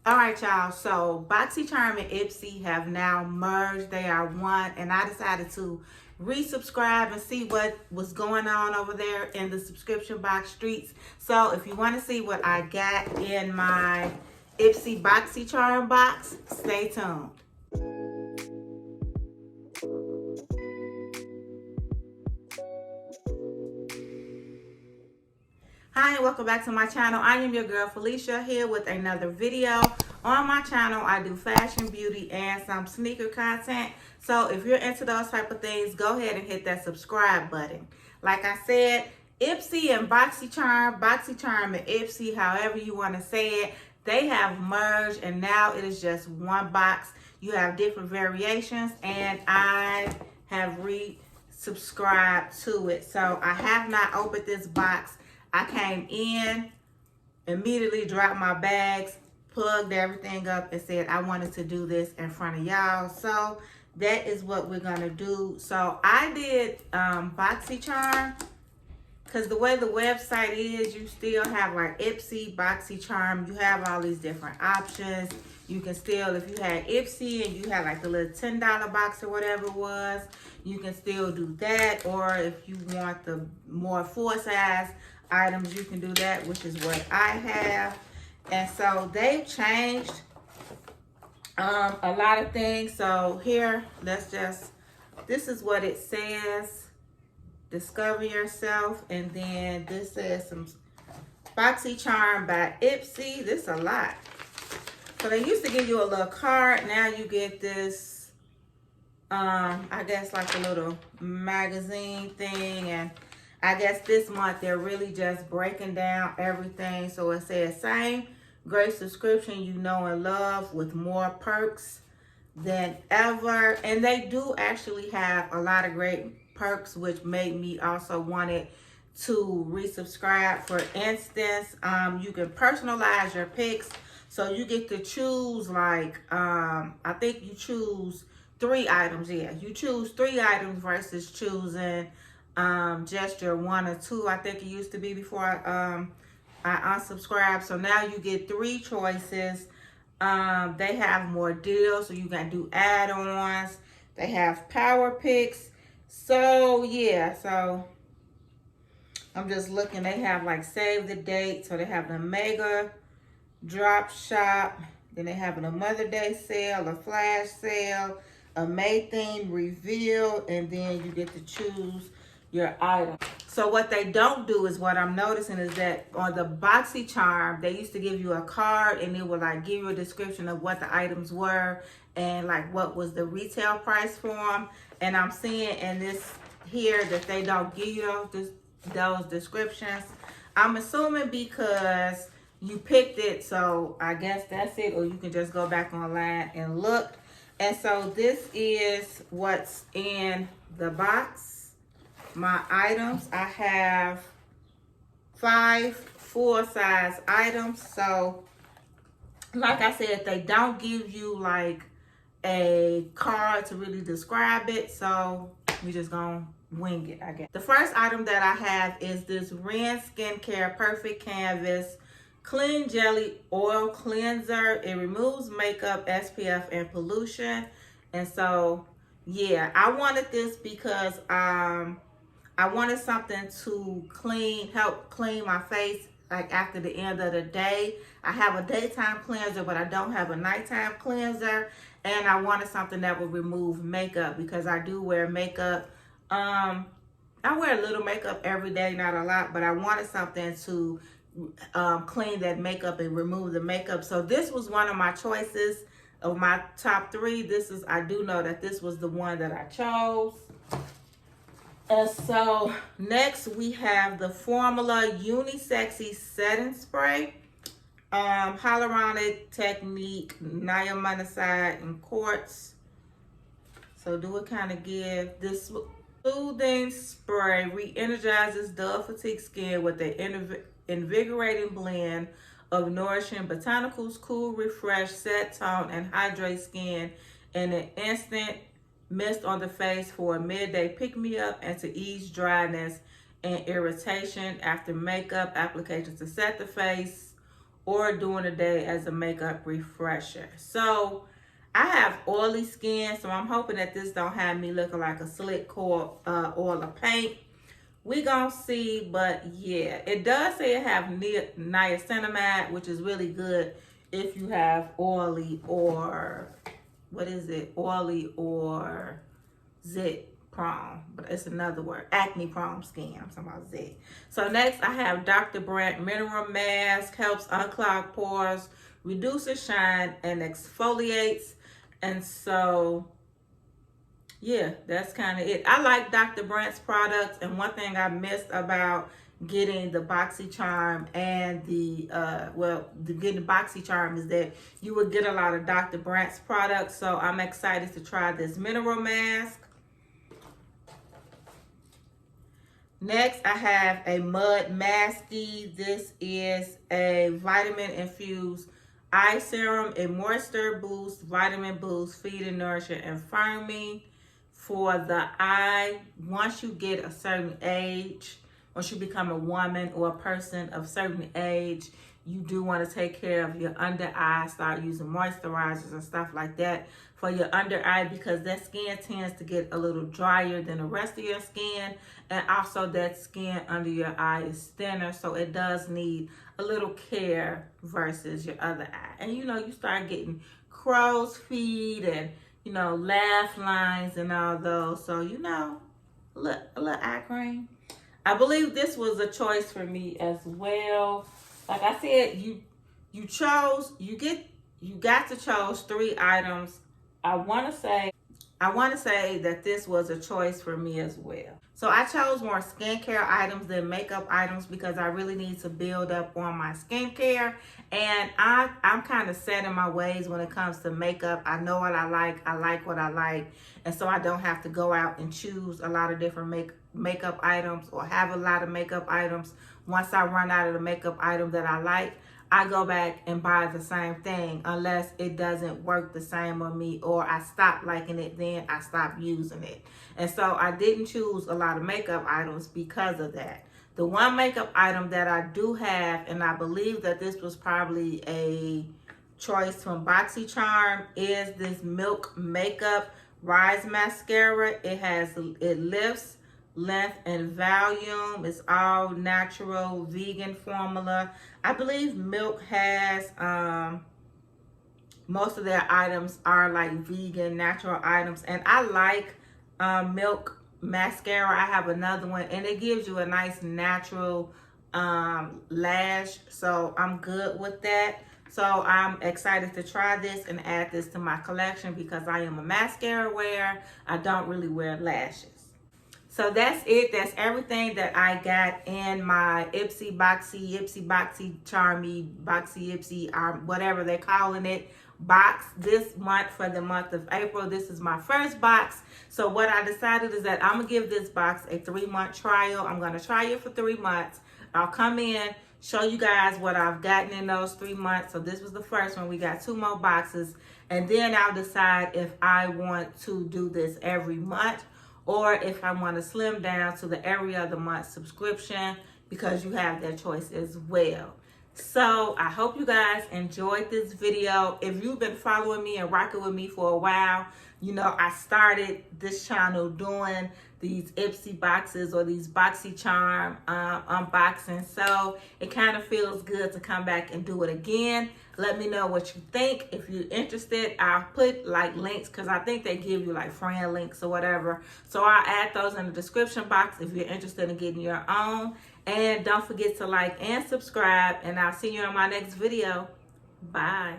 All right, y'all. So Boxycharm and Ipsy have now merged. They are one, and I decided to resubscribe and see what was going on over there in the subscription box streets. So if you want to see what I got in my Ipsy Boxycharm box, stay tuned. Hi and welcome back to my channel. I am your girl Felicia here with another video. On my channel I do fashion, beauty, and some sneaker content. So if you're into those type of things, go ahead and hit that subscribe button. Like I said, Ipsy and Boxycharm and Ipsy, however you want to say it, they have merged and now it is just one box. You have different variations and I have re-subscribed to it. So I have not opened this box. I came in, immediately dropped my bags, plugged everything up, and said I wanted to do this in front of y'all. So that is what we're gonna do. So I did Boxycharm, because the way the website is, you still have like Ipsy, Boxycharm, you have all these different options. You can still, if you had Ipsy and you had like the little $10 box or whatever it was, you can still do that. Or if you want the more full size items, you can do that, which is what I have. And so they've changed a lot of things. So here, this is what it says: discover yourself. And then this says some Boxycharm by Ipsy. This is a lot. So they used to give you a little card. Now you get this I guess like a little magazine thing. And I guess this month they're really just breaking down everything. So it says, same great subscription you know and love with more perks than ever. And they do actually have a lot of great perks, which made me also wanted to resubscribe. For instance, you can personalize your picks. So you get to choose like, I think you choose 3 items. Yeah, you choose 3 items versus choosing just your 1 or 2. I think it used to be before I unsubscribed. So now you get 3 choices. They have more deals, so you can do add-ons. They have power picks. So yeah, so I'm just looking. They have like save the date. So they have the mega drop shop. Then they have a Mother Day sale, a flash sale, a May theme reveal, and then you get to choose your item. So what they don't do is, what I'm noticing is that on the Boxycharm, they used to give you a card and it would like give you a description of what the items were and like what was the retail price for them. And I'm seeing in this here that they don't give you those descriptions. I'm assuming because you picked it, so I guess that's it, or you can just go back online and look. And so this is what's in the box. My items, I have 5 full-size items. So like I said, they don't give you like a card to really describe it, so we just gonna wing it, I guess. The first item that I have is this Ren Skincare Perfect Canvas Clean Jelly Oil Cleanser. It removes makeup, SPF, and pollution. And so yeah, I wanted this because I wanted something to help clean my face like after the end of the day. I have a daytime cleanser, but I don't have a nighttime cleanser. And I wanted something that would remove makeup because I do wear makeup. I wear a little makeup every day, not a lot, but I wanted something to clean that makeup and remove the makeup. So this was one of my choices of my top 3. I do know that this was the one that I chose. And so next we have the Formula Unisexy Setting Spray, Hyaluronic Technique, Niacinamide, and Quartz. So do it kind of give this soothing spray re-energizes dull fatigue skin with an invigorating blend of nourishing botanicals, cool, refresh, set, tone, and hydrate skin in an instant mist on the face for a midday pick-me-up and to ease dryness and irritation after makeup applications to set the face or during the day as a makeup refresher. So I have oily skin, so I'm hoping that this don't have me looking like a slick oil of paint. We gonna see, but yeah, it does say it have niacinamide, which is really good if you have oily or oily or zit prone, but it's another word, acne prone skin. I'm talking about zit. So next I have Dr. Brandt Mineral Mask, helps unclog pores, reduces shine, and exfoliates. And so yeah, that's kind of it. I like Dr. Brandt's products, and one thing I missed about getting the Boxycharm and getting the Boxycharm is that you would get a lot of Dr. Brandt's products. So I'm excited to try this mineral mask. Next, I have a Mud Masky. This is a vitamin infused eye serum, a moisture boost, vitamin boost, feeding, nourishing, and firming for the eye. Once you get a certain age, once you become a woman or a person of certain age, you do want to take care of your under eye, start using moisturizers and stuff like that for your under eye, because that skin tends to get a little drier than the rest of your skin, and also that skin under your eye is thinner, so it does need a little care versus your other eye. And you know, you start getting crow's feet and laugh lines and all those, so a little eye cream. I believe this was a choice for me as well. Like I said, you got to choose 3 items. I want to say that this was a choice for me as well. So I chose more skincare items than makeup items because I really need to build up on my skincare. And I'm kind of set in my ways when it comes to makeup. I know what I like what I like. And so I don't have to go out and choose a lot of different makeup items or have a lot of makeup items. Once I run out of the makeup item that I like, I go back and buy the same thing unless it doesn't work the same on me or I stop liking it, then I stop using it. And so I didn't choose a lot of makeup items because of that. The one makeup item that I do have, and I believe that this was probably a choice from Boxycharm, is this Milk Makeup Rise Mascara. It lifts, length, and volume. It's all natural vegan formula. I believe Milk has most of their items are like vegan natural items, and I like Milk mascara. I have another one, and it gives you a nice natural lash, so I'm good with that. So I'm excited to try this and add this to my collection because I am a mascara wearer. I don't really wear lashes. So that's it. That's everything that I got in my Ipsy Boxycharm, Ipsy, whatever they're calling it, box this month for the month of April. This is my first box. So what I decided is that I'm going to give this box a 3-month trial. I'm going to try it for 3 months. I'll come in, show you guys what I've gotten in those 3 months. So this was the first one. We got 2 more boxes. And then I'll decide if I want to do this every month, or if I want to slim down to the every other month subscription, because you have that choice as well. So I hope you guys enjoyed this video. If you've been following me and rocking with me for a while, you know I started this channel doing these Ipsy boxes or these Boxycharm unboxing. So it kind of feels good to come back and do it again. Let me know what you think. If you're interested, I'll put like links, because I think they give you like friend links or whatever. So I'll add those in the description box if you're interested in getting your own. And don't forget to like and subscribe, and I'll see you in my next video. Bye.